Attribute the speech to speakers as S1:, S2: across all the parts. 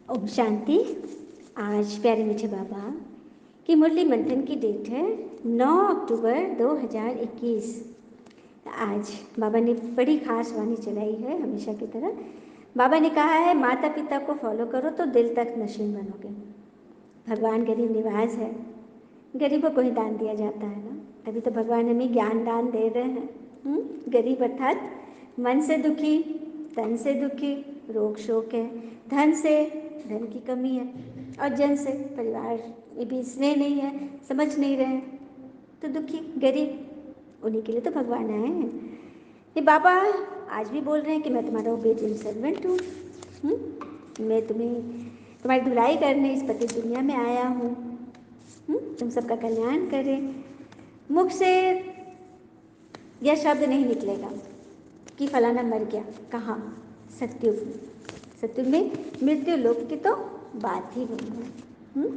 S1: ओम शांति। आज प्यारे मीठे बाबा की मुरली मंथन की डेट है 9 अक्टूबर 2021। आज बाबा ने बड़ी खास वाणी चलाई है हमेशा की तरह। बाबा ने कहा है माता पिता को फॉलो करो तो दिल तक नशीन बनोगे। भगवान गरीब निवाज है, गरीबों को ही दान दिया जाता है ना, तभी तो भगवान हमें ज्ञान दान दे रहे हैं। गरीब अर्थात मन से दुखी, तन से दुखी, रोग शोक है, धन से धन की कमी है, और जन से परिवार में भी स्नेह नहीं है, समझ नहीं रहे हैं, तो दुखी गरीब, उन्हीं के लिए तो भगवान आए हैं। ये बाबा आज भी बोल रहे हैं कि मैं तुम्हारा ओबीडिएंट सर्वेंट हूँ। मैं तुम्हारी धुलाई करने इस पति दुनिया में आया हूँ। तुम सबका कल्याण करें। मुख से यह शब्द नहीं निकलेगा कि फलाना मर गया। कहाँ? सत्युग में। सत्युग में मृत्यु लोक की तो बात ही नहीं है।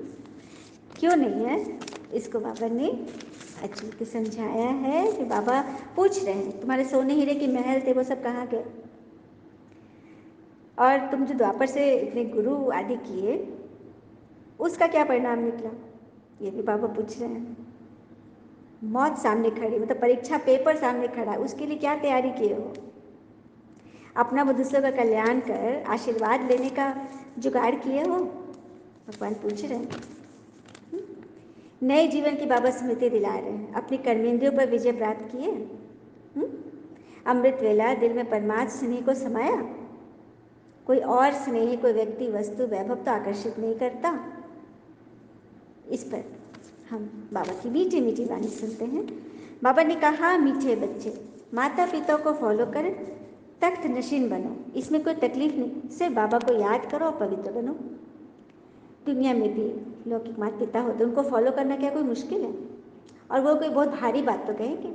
S1: क्यों नहीं है? इसको बाबा ने अच्छे से समझाया है कि बाबा पूछ रहे हैं तुम्हारे सोने हीरे के महल थे वो सब कहाँ गए, और तुम जो द्वापर से इतने गुरु आदि किए उसका क्या परिणाम निकला, ये भी बाबा पूछ रहे हैं। मौत सामने खड़ी, मतलब परीक्षा पेपर सामने खड़ा है, उसके लिए क्या तैयारी किए हो? अपना वो दूसरों का कल्याण कर आशीर्वाद लेने का जुगाड़ किए हो? भगवान पूछ रहे हैं। नए जीवन की बाबा स्मृति दिला रहे हैं। अपनी कर्मेंद्रियों पर विजय प्राप्त किए। अमृत वेला दिल में परमात्म स्नेह को समाया। कोई और स्नेही, कोई व्यक्ति, वस्तु, वैभव तो आकर्षित नहीं करता। इस पर हम बाबा की मीठी मीठी वाणी सुनते हैं। बाबा ने कहा मीठे बच्चे माता पिता को फॉलो करें, तख्त नशीन बनो। इसमें कोई तकलीफ नहीं, सिर्फ बाबा को याद करो और पवित्र बनो। दुनिया में भी लौकिक माता पिता होते, उनको फॉलो करना क्या कोई मुश्किल है? और वो कोई बहुत भारी बात तो कहेंगे?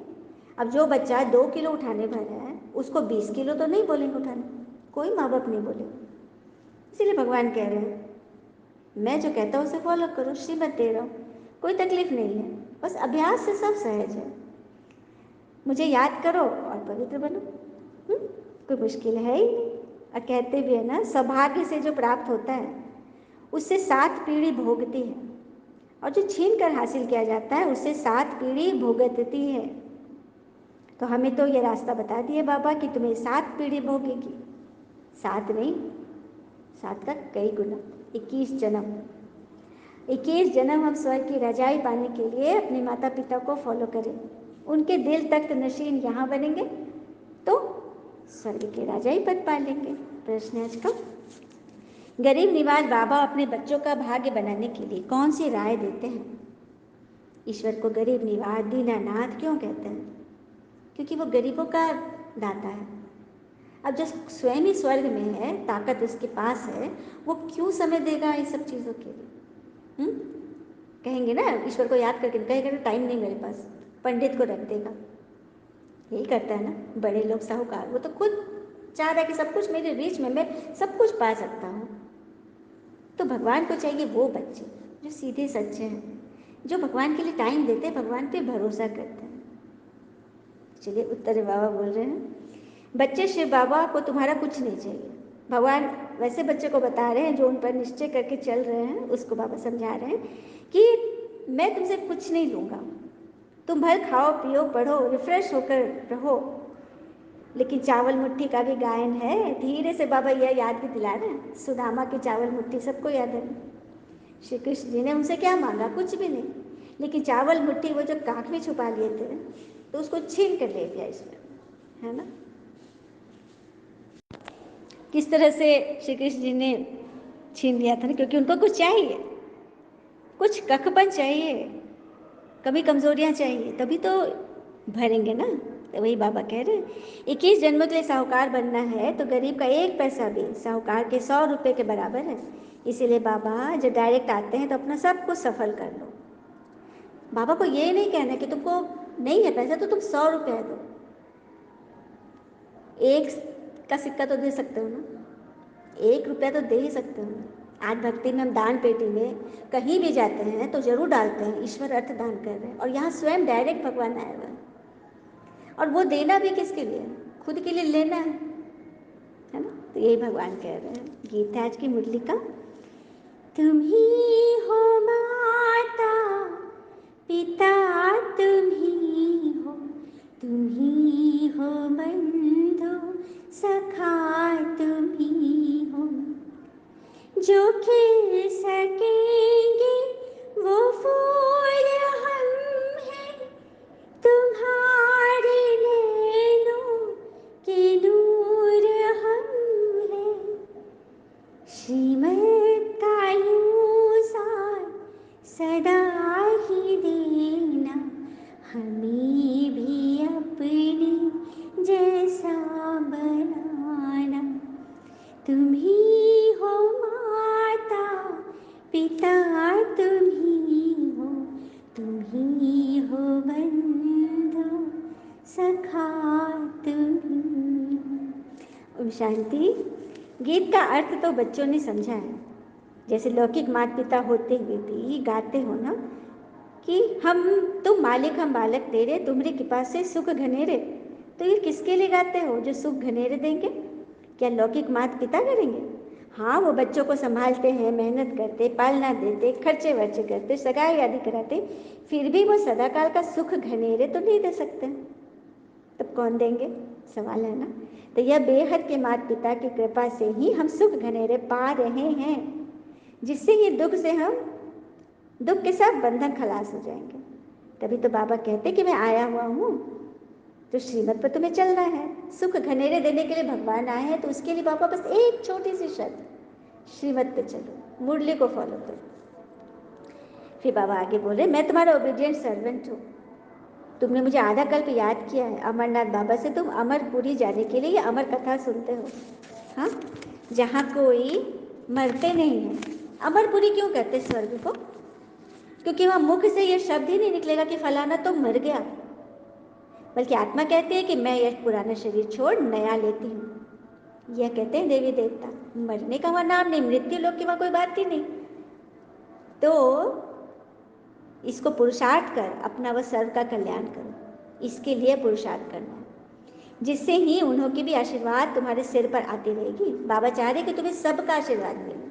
S1: अब जो बच्चा 2 किलो उठाने भरा है उसको 20 किलो तो नहीं बोलेंगे उठाने, कोई माँ बाप नहीं बोले। इसीलिए भगवान कह रहे हैं मैं जो कहता हूँ उसे फॉलो करो, श्रीमत दे रहा हूँ, कोई तकलीफ नहीं है, बस अभ्यास से सब सहज है। मुझे याद करो और पवित्र बनो। कोई मुश्किल है ही नहीं। और कहते भी है ना, सौभाग्य से जो प्राप्त होता है उससे 7 पीढ़ी भोगती है, और जो छीन कर हासिल किया जाता है उससे 7 पीढ़ी भुगतती है। तो हमें तो ये रास्ता बता दिए बाबा कि तुम्हें 7 पीढ़ी भोगेगी। 7 नहीं, 7 का कई गुना, 21 जन्म। 21 जन्म हम स्वर्ग की रजाई पाने के लिए अपने माता पिता को फॉलो करें, उनके दिल तख्त नशीन यहाँ बनेंगे तो स्वर्ग के राजाई पद पा लेंगे। प्रश्न आज का, गरीब निवाज बाबा अपने बच्चों का भाग्य बनाने के लिए कौन सी राय देते हैं? ईश्वर को गरीब निवाज दीनानाथ क्यों कहते हैं? क्योंकि वो गरीबों का दाता है। अब जो स्वयं ही स्वर्ग में है, ताकत उसके पास है, वो क्यों समय देगा इस सब चीज़ों के लिए? कहेंगे ना ईश्वर को याद करके, कहेगा ना टाइम नहीं मेरे पास, पंडित को रख देगा। यही करता है ना बड़े लोग, साहूकार। वो तो खुद चाह रहा है कि सब कुछ मेरे रीच में, मैं सब कुछ पा सकता हूँ। तो भगवान को चाहिए वो बच्चे जो सीधे सच्चे हैं, जो भगवान के लिए टाइम देते हैं, भगवान पे भरोसा करते हैं। चलिए उत्तर बाबा बोल रहे हैं, बच्चे शिव बाबा को तुम्हारा कुछ नहीं चाहिए। भगवान वैसे बच्चे को बता रहे हैं जो उन पर निश्चय करके चल रहे हैं, उसको बाबा समझा रहे हैं कि मैं तुमसे कुछ नहीं लूँगा, तुम भर खाओ पियो पढ़ो रिफ्रेश होकर रहो। लेकिन चावल मुट्ठी का भी गायन है, धीरे से बाबा यह याद भी दिला रहे हैं। सुदामा की चावल मुट्ठी सबको याद है। श्री कृष्ण जी ने उनसे क्या मांगा? कुछ भी नहीं, लेकिन चावल मुट्ठी वो जो कांख में छुपा लिए थे तो उसको छीन कर ले लिया ईश्वर, है ना। किस तरह से श्री कृष्ण जी ने छीन लिया था ना, क्योंकि उनको कुछ चाहिए, कुछ कखपन चाहिए, कभी कमजोरियां चाहिए, तभी तो भरेंगे ना। तो वही बाबा कह रहे हैं 21 जन्मों के लिए साहूकार बनना है तो गरीब का 1 पैसा भी साहूकार के 100 रुपये के बराबर है। इसीलिए बाबा जब डायरेक्ट आते हैं तो अपना सब कुछ सफल कर लो। बाबा को ये नहीं कहना कि तुमको नहीं है पैसा तो तुम 100 रुपये दो, 1 का सिक्का तो दे सकते हो ना, 1 रुपया तो दे ही सकते हो ना। आज भक्ति में हम दान पेटी में कहीं भी जाते हैं तो जरूर डालते हैं ईश्वर अर्थ दान कर रहे हैं, और यहाँ स्वयं डायरेक्ट भगवान आया हुआ है। और वो देना भी किसके लिए? खुद के लिए लेना है ना। तो यही भगवान कह रहे हैं। गीत है आज की मुरली का। तुम ही हो माता पिता, तुम ही हो, तुम ही हो बंधु सखा, तुम ही हो। जो खिल सकेंगे वो फूल हम हैं, तुम्हारे नैनों के नूर हम हैं। श्रीमत का यूं साथ सदा ही देना, हमें भी अपने जैसा बनाना। तुम ही हो माता पिता, तुम ही हो, तुम ही हो बंधु सखा, तुम ही हो। ओम शांति। गीत का अर्थ तो बच्चों ने समझा है। जैसे लौकिक माता पिता होते हुए भी गाते हो ना कि हम तुम मालिक हम बालक तेरे, तुम्हारी कृपा से सुख घनेरे। तो ये किसके लिए गाते हो? जो सुख घनेरे देंगे। क्या लौकिक माता पिता करेंगे? हाँ, वो बच्चों को संभालते हैं, मेहनत करते, पालना देते, खर्चे वर्चे करते, सगाई आदि कराते, फिर भी वो सदाकाल का सुख घनेरे तो नहीं दे सकते। तब कौन देंगे? सवाल है ना। तो यह बेहद के माता पिता की कृपा से ही हम सुख घनेरे पा रहे हैं, जिससे ये दुख से हम दुख के साथ बंधन खलास हो जाएंगे। तभी तो बाबा कहते कि मैं आया हुआ हूँ तो श्रीमत पर तुम्हें चलना है। सुख घनेरे देने के लिए भगवान आए हैं, तो उसके लिए बाबा बस एक छोटी सी शर्त, श्रीमत पे चलो, मुरली को फॉलो करो। फिर बाबा आगे बोले, मैं तुम्हारा ओबीडियंट सर्वेंट हूँ। तुमने मुझे आधा कल्प याद किया है। अमरनाथ बाबा से तुम अमरपुरी जाने के लिए ये अमर कथा सुनते हो, हाँ, जहाँ कोई मरते नहीं है। अमरपुरी क्यों कहते स्वर्ग को? क्योंकि वहाँ मुख से ये शब्द ही नहीं निकलेगा कि फलाना तो मर गया, बल्कि आत्मा कहती है कि मैं यह पुराना शरीर छोड़ नया लेती हूँ। यह कहते हैं देवी देवता। मरने का वहाँ नाम नहीं, मृत्यु लोक की वहाँ कोई बात ही नहीं। तो इसको पुरुषार्थ कर अपना वह सर्व का कल्याण करो, इसके लिए पुरुषार्थ करना है, जिससे ही उन्हों की भी आशीर्वाद तुम्हारे सिर पर आती रहेगी। बाबा चाह रहे कि तुम्हें सबका आशीर्वाद मिले,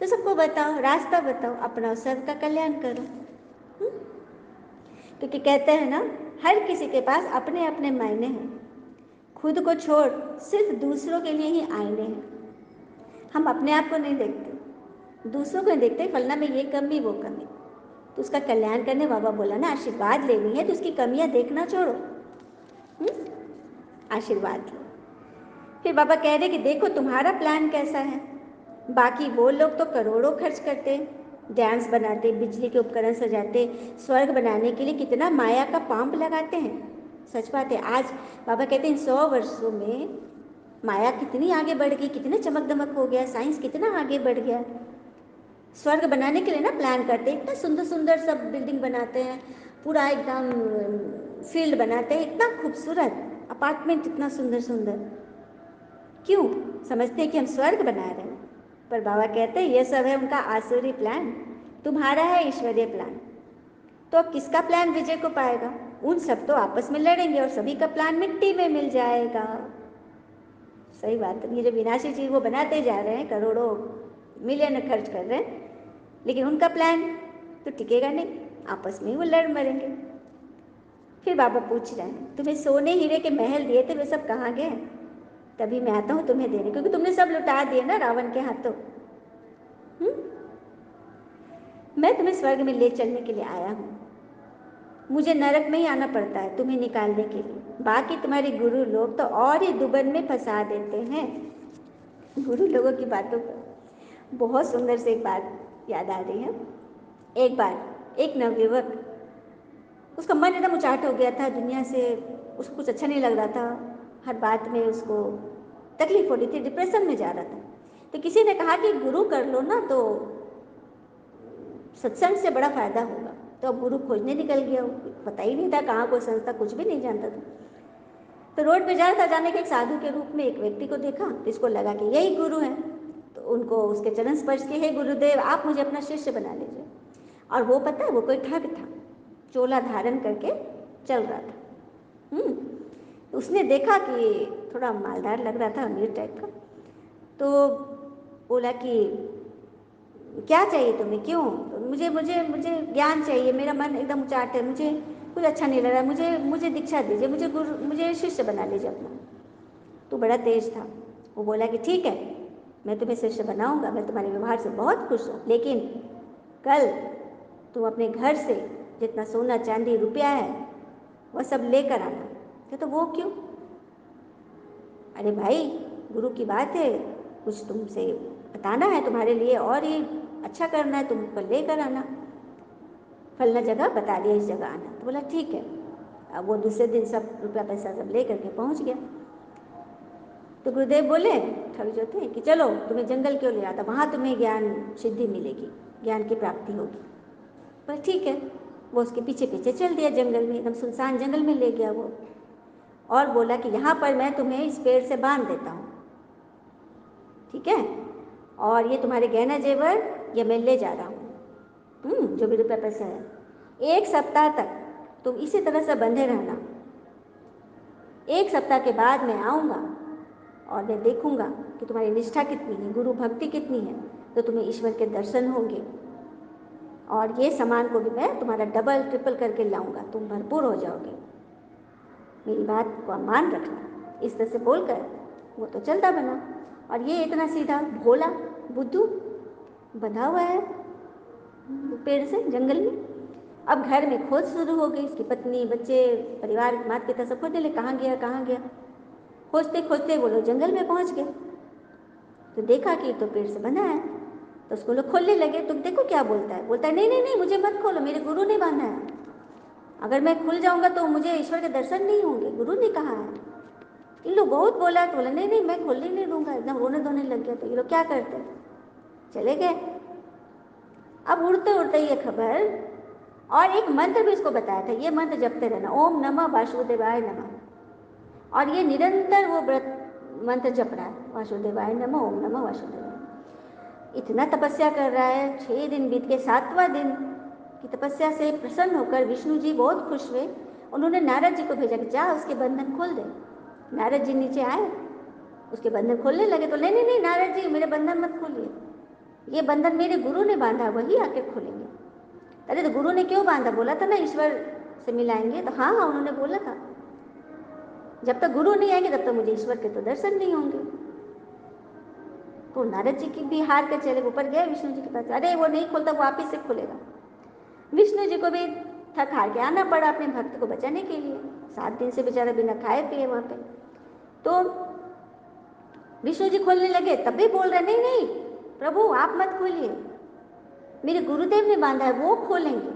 S1: तो सबको बताओ, रास्ता बताओ, अपना सर्व का कल्याण करो। क्योंकि कहते हैं ना, हर किसी के पास अपने अपने मायने हैं। खुद को छोड़ सिर्फ दूसरों के लिए ही आईने हैं। हम अपने आप को नहीं देखते, दूसरों को नहीं देखते, फलना में ये कमी वो कमी। तो उसका कल्याण करने बाबा बोला ना, आशीर्वाद लेनी है तो उसकी कमियां देखना छोड़ो, आशीर्वाद लो। फिर बाबा कह रहे कि देखो तुम्हारा प्लान कैसा है। बाकी वो लोग तो करोड़ों खर्च करते, डैम्स बनाते, बिजली के उपकरण सजाते, स्वर्ग बनाने के लिए कितना माया का पंप लगाते हैं। सच बात है। आज बाबा कहते हैं 100 वर्षों में माया कितनी आगे बढ़ गई, कितना चमक दमक हो गया, साइंस कितना आगे बढ़ गया। स्वर्ग बनाने के लिए ना प्लान करते हैं, इतना सुंदर सुंदर सब बिल्डिंग बनाते हैं, पूरा एकदम फील्ड बनाते हैं, इतना खूबसूरत अपार्टमेंट, इतना सुंदर सुंदर। क्यों? समझते हैं कि हम स्वर्ग बना रहे हैं। पर बाबा कहते हैं यह सब है उनका आसुरी प्लान, तुम्हारा है ईश्वरीय प्लान। तो अब किसका प्लान विजय को पाएगा? उन सब तो आपस में लड़ेंगे और सभी का प्लान मिट्टी में मिल जाएगा। सही बात है। ये जो विनाशी चीज वो बनाते जा रहे हैं, करोड़ों मिलियन खर्च कर रहे हैं, लेकिन उनका प्लान तो टिकेगा नहीं, आपस में ही वो लड़ मरेंगे। फिर बाबा पूछ रहे हैं, तुम्हें सोने हीरे के महल दिए थे, वे सब कहाँ गए? तभी मैं आता हूँ तुम्हें देने, क्योंकि तुमने सब लुटा दिए ना रावण के हाथों। मैं तुम्हें स्वर्ग में ले चलने के लिए आया हूँ। मुझे नरक में ही आना पड़ता है तुम्हें निकालने के लिए। बाकी तुम्हारे गुरु लोग तो और ही दुबन में फंसा देते हैं। गुरु लोगों की बातों पर बहुत सुंदर से एक बात याद आ रही है। एक बार एक नवयुवक, उसका मन एकदम उचाट हो गया था दुनिया से, उसको कुछ अच्छा नहीं लग रहा था, हर बात में उसको तकलीफ हो रही थी, डिप्रेशन में जा रहा था। तो किसी ने कहा कि गुरु कर लो ना, तो सत्संग से बड़ा फायदा होगा। तो अब गुरु खोजने निकल गया, पता ही नहीं था कहाँ कोई संस्था, कुछ भी नहीं जानता था। तो रोड पे जा रहा था, जाने के एक साधु के रूप में एक व्यक्ति को देखा, तो इसको लगा कि यही गुरु है। तो उनको उसके चरण स्पर्श किए, हे गुरुदेव आप मुझे अपना शिष्य बना लीजिए। और वो पता है वो कोई ठग था, चोला धारण करके चल रहा था। तो उसने देखा कि थोड़ा मालदार लग रहा था, अमीर टाइप का, तो बोला कि क्या चाहिए तुम्हें, क्यों? तो मुझे मुझे मुझे ज्ञान चाहिए, मेरा मन एकदम उचाट है, मुझे कुछ अच्छा नहीं लग रहा, मुझे मुझे दीक्षा दीजिए, मुझे गुरु, मुझे शिष्य बना लीजिए अपना। तो बड़ा तेज था, वो बोला कि ठीक है, मैं तुम्हें शिष्य बनाऊंगा, मैं तुम्हारे व्यवहार से बहुत खुश हूँ, लेकिन कल तुम अपने घर से जितना सोना चांदी रुपया है वह सब लेकर आना। तो वो क्यों? अरे भाई, गुरु की बात है, कुछ तुमसे बताना है तुम्हारे लिए और ये अच्छा करना है, तुम कल लेकर आना, फलना जगह बता दिया, इस जगह आना। तो बोला ठीक है। अब वो दूसरे दिन सब रुपया पैसा सब ले करके पहुँच गया। तो गुरुदेव बोले, ठग जो थे, कि चलो तुम्हें जंगल क्यों ले आता, वहाँ तुम्हें ज्ञान सिद्धि मिलेगी, ज्ञान की प्राप्ति होगी। पर ठीक है, वो उसके पीछे पीछे चल दिया जंगल में, एकदम सुनसान जंगल में ले गया वो, और बोला कि यहाँ पर मैं तुम्हें इस पेड़ से बांध देता हूँ, ठीक है, और ये तुम्हारे गहना जेवर ये मैं ले जा रहा हूँ, जो भी रुपया पैसा है, 1 सप्ताह तक तुम इसी तरह से बंधे रहना। 1 सप्ताह के बाद मैं आऊँगा और मैं देखूंगा कि तुम्हारी निष्ठा कितनी है, गुरु भक्ति कितनी है, तो तुम्हें ईश्वर के दर्शन होंगे, और ये सामान को भी मैं तुम्हारा डबल ट्रिपल करके लाऊंगा, तुम भरपूर हो जाओगे, मेरी बात को मान रखना। इस तरह से बोलकर वो तो चलता बना, और ये इतना सीधा भोला बुद्धू बंधा हुआ है पेड़ से जंगल में। अब घर में खोज शुरू हो गई, उसकी पत्नी, बच्चे, परिवार, माता पिता सब खोजने लगे, कहाँ गया कहाँ गया। खोजते खोजते वो लोग जंगल में पहुँच गए, तो देखा कि तो पेड़ से बंधा है, तो उसको लोग खोलने लगे। तो देखो क्या बोलता है, बोलता है नहीं नहीं नहीं, मुझे मत खोलो, मेरे गुरु ने बांधा है, अगर मैं खुल जाऊंगा तो मुझे ईश्वर के दर्शन नहीं होंगे, गुरु ने कहा है। इन लोग बहुत बोला, तो बोला नहीं नहीं, मैं खोलने नहीं दूंगा, एकदम रोने धोने लग गया। तो ये लोग क्या करते, चले गए। अब उड़ते उड़ते ये खबर, और एक मंत्र भी उसको बताया था, ये मंत्र जपते रहना, ओम नमः वासुदेवाय नमः, और ये निरंतर वो व्रत मंत्र जप रहा है, वासुदेवाय नमः, ओम नमः वासुदेवाय। इतना तपस्या कर रहा है, 6 दिन बीत के 7वां दिन की तपस्या से प्रसन्न होकर विष्णु जी बहुत खुश हुए। उन्होंने नारद जी को भेजा कि जा उसके बंधन खोल दे। नारद जी नीचे आए, उसके बंधन खोलने लगे, तो नहीं नहीं नहीं नारद जी, मेरे बंधन मत खोलिए, ये बंधन मेरे गुरु ने बांधा, वही आके खोलेंगे। अरे तो गुरु ने क्यों बांधा, बोला था ना ईश्वर से मिलाएंगे। तो हाँ हाँ, उन्होंने बोला था, जब तक गुरु नहीं आएंगे तब तक मुझे ईश्वर के तो दर्शन नहीं होंगे। तो नारद जी की भी हार के चले, ऊपर गए विष्णु जी के पास, अरे वो नहीं खोलता, वो आप ही से खुलेगा। विष्णु जी को भी थक हार के आना पड़ा अपने भक्त को बचाने के लिए, 7 दिन से बेचारा बिना खाए पिए वहां पे। तो विष्णु जी खोलने लगे, तब भी बोल रहे नहीं नहीं प्रभु आप मत खोलिए, मेरे गुरुदेव ने बांधा है, वो खोलेंगे,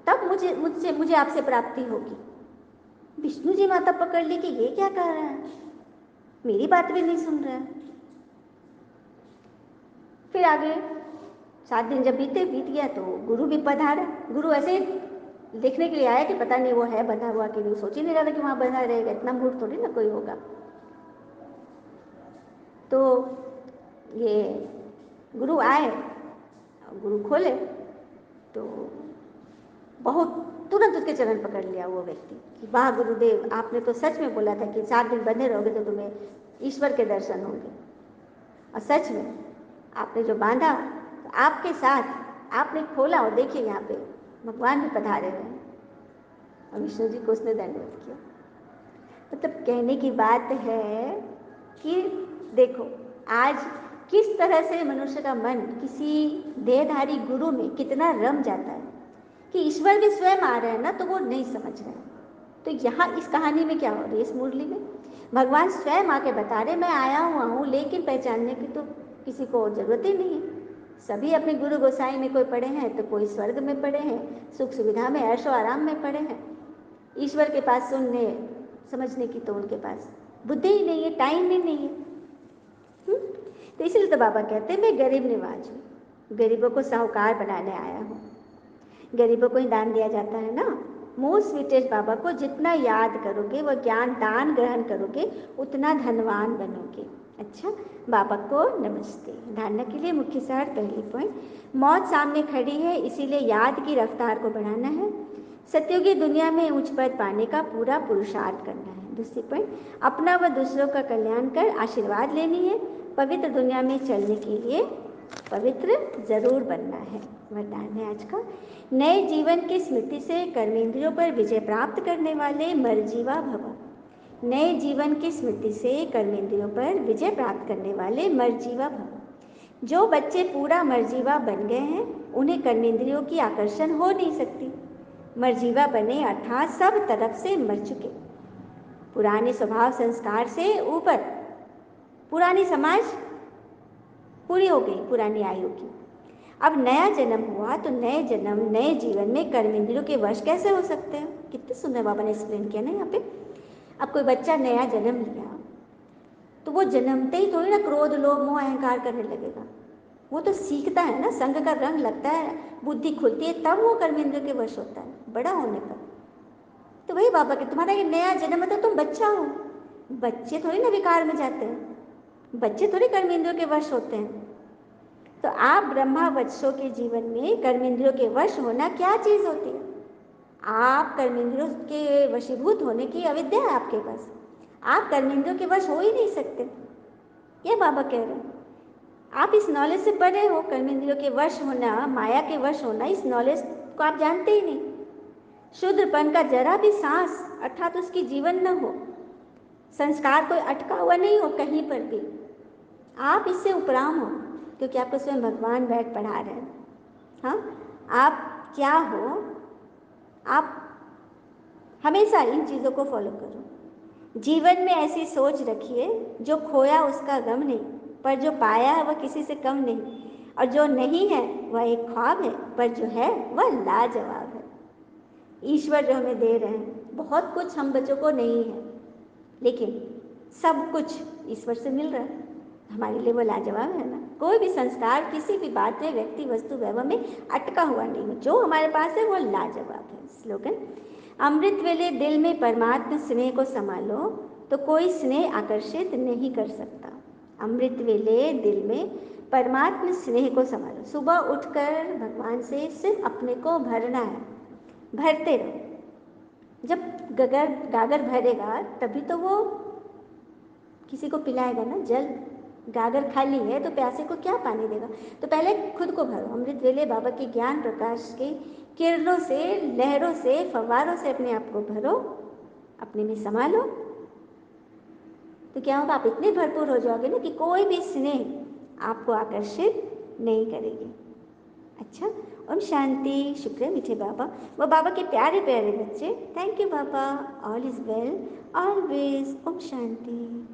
S1: तब मुझे मुझसे मुझे आपसे प्राप्ति होगी। विष्णु जी माथा पकड़ ली कि ये क्या कह रहा है, मेरी बात भी नहीं सुन रहा है। फिर आगे 7 दिन जब बीत गया तो गुरु भी पधारा। गुरु ऐसे देखने के लिए आया कि पता नहीं वो है बंधा हुआ कि नहीं, सोच ही नहीं रहा था कि वहां बंधा रहेगा, इतना मूर्ख थोड़ी ना कोई होगा। तो ये गुरु आए, गुरु खोले तो बहुत तुरंत उसके चरण पकड़ लिया वो व्यक्ति कि वाह गुरुदेव, आपने तो सच में बोला था कि 7 दिन बंधे रहोगे तो तुम्हें ईश्वर के दर्शन होंगे, और सच में आपने जो बांधा तो आपके साथ आपने खोला, और देखिए यहाँ पे भगवान भी पधारे हुए हैं। और विष्णु जी को उसने दंडवत किया। मतलब कहने की बात है कि देखो आज किस तरह से मनुष्य का मन किसी देहधारी गुरु में कितना रम जाता है कि ईश्वर भी स्वयं आ रहे हैं ना, तो वो नहीं समझ रहे हैं। तो यहाँ इस कहानी में क्या हो रही है, इस मुरली में भगवान स्वयं आके बता रहे मैं आया हुआ हूँ, लेकिन पहचानने की तो किसी को जरूरत ही नहीं है। सभी अपने गुरु गोसाई में कोई पड़े हैं, तो कोई स्वर्ग में पड़े हैं, सुख सुविधा में ऐशो आराम में पड़े हैं। ईश्वर के पास सुनने समझने की तो उनके पास बुद्धि ही नहीं है, टाइम ही नहीं है। तो इसलिए तो बाबा कहते हैं मैं गरीब निवाज हूँ, गरीबों को साहूकार बनाने आया हूँ। गरीबों को ही दान दिया जाता है ना। मोस्ट स्वीटेस्ट बाबा को जितना याद करोगे, वो ज्ञान दान ग्रहण करोगे, उतना धनवान बनोगे। अच्छा, बाबा को नमस्ते। धारणा के लिए मुख्य सार पहली पॉइंट, मौत सामने खड़ी है, इसीलिए याद की रफ्तार को बढ़ाना है। सत्युगी दुनिया में उच्च पद पाने का पूरा पुरुषार्थ करना है। दूसरी पॉइंट, अपना व दूसरों का कल्याण कर आशीर्वाद लेनी है। पवित्र दुनिया में चलने के लिए पवित्र जरूर बनना है। वरदान है आज का, नए जीवन की स्मृति से कर्मेंद्रियों पर विजय प्राप्त करने वाले मर्जीवा भव। नए जीवन की स्मृति से कर्मेंद्रियों पर विजय प्राप्त करने वाले मर्जीवा भव। जो बच्चे पूरा मर्जीवा बन गए हैं उन्हें कर्मेंद्रियों की आकर्षण हो नहीं सकती। मर्जीवा बने अर्थात सब तरफ से मर चुके, पुराने स्वभाव संस्कार से ऊपर, पुरानी समाज पूरी हो गई, पुरानी आयु की। अब नया जन्म हुआ तो नए जन्म नए जीवन में कर्मेंद्रियों के वश कैसे हो सकते हैं। कितने सुंदर बाबा ने एक्सप्लेन किया ना यहाँ पे। अब कोई बच्चा नया जन्म लिया तो वो जन्मते ही थोड़ी ना क्रोध लोभ मोह अहंकार करने लगेगा, वो तो सीखता है ना, संग का रंग लगता है, बुद्धि खुलती है, तब वो कर्मेंद्रियों के वश होता है बड़ा होने पर। तो वही बाबा के, तुम्हारा ये नया जन्म है तो तुम बच्चा हो, बच्चे थोड़ी ना विकार में जाते हैं, बच्चे थोड़ी कर्मेंद्रियों के वश होते हैं। तो आप ब्रह्मा वत्सों के जीवन में कर्मेंद्रियों के वश होना क्या चीज होती है। आप कर्मेंद्रियों के वशीभूत होने की अविद्या है आपके पास, आप कर्मेंद्रियों के वश हो ही नहीं सकते, ये बाबा कह रहे हैं। आप इस नॉलेज से परे हो, कर्मेंद्रियों के वश होना, माया के वश होना, इस नॉलेज को आप जानते ही नहीं। शूद्रपन का जरा भी सांस अर्थात उसकी जीवन न हो, संस्कार कोई अटका हुआ नहीं हो कहीं पर भी, आप इससे उपराम हो, क्योंकि आपको स्वयं भगवान बैठ पढ़ा रहे हैं। हाँ, आप क्या हो, आप हमेशा इन चीज़ों को फॉलो करो। जीवन में ऐसी सोच रखिए, जो खोया उसका गम नहीं, पर जो पाया है वह किसी से कम नहीं, और जो नहीं है वह एक ख्वाब है, पर जो है वह लाजवाब है। ईश्वर जो हमें दे रहे हैं, बहुत कुछ हम बच्चों को नहीं है, लेकिन सब कुछ ईश्वर से मिल रहा है, हमारे लिए वो लाजवाब है ना। कोई भी संस्कार किसी भी बात में, व्यक्ति वस्तु वैभव में अटका हुआ नहीं है, जो हमारे पास है वो लाजवाब है। स्लोगन, अमृत वेले दिल में परमात्मा स्नेह को संभालो तो कोई स्नेह आकर्षित नहीं कर सकता। अमृत वेले दिल में परमात्मा स्नेह को संभालो, सुबह उठकर भगवान से सिर्फ अपने को भरना है, भरते रहो। जब गागर भरेगा तभी तो वो किसी को पिलाएगा ना जल, गागर खाली है तो प्यासे को क्या पानी देगा। तो पहले खुद को भरो, अमृत वेले बाबा के ज्ञान प्रकाश के किरणों से, लहरों से, फव्वारों से अपने आप को भरो, अपने में समा लो, तो क्या होगा, आप इतने भरपूर हो जाओगे ना कि कोई भी स्नेह आपको आकर्षित नहीं करेगी। अच्छा, ओम शांति। शुक्र है मीठे बाबा, वो बाबा के प्यारे प्यारे बच्चे। Thank you Baba, all is well always. ओम शांति।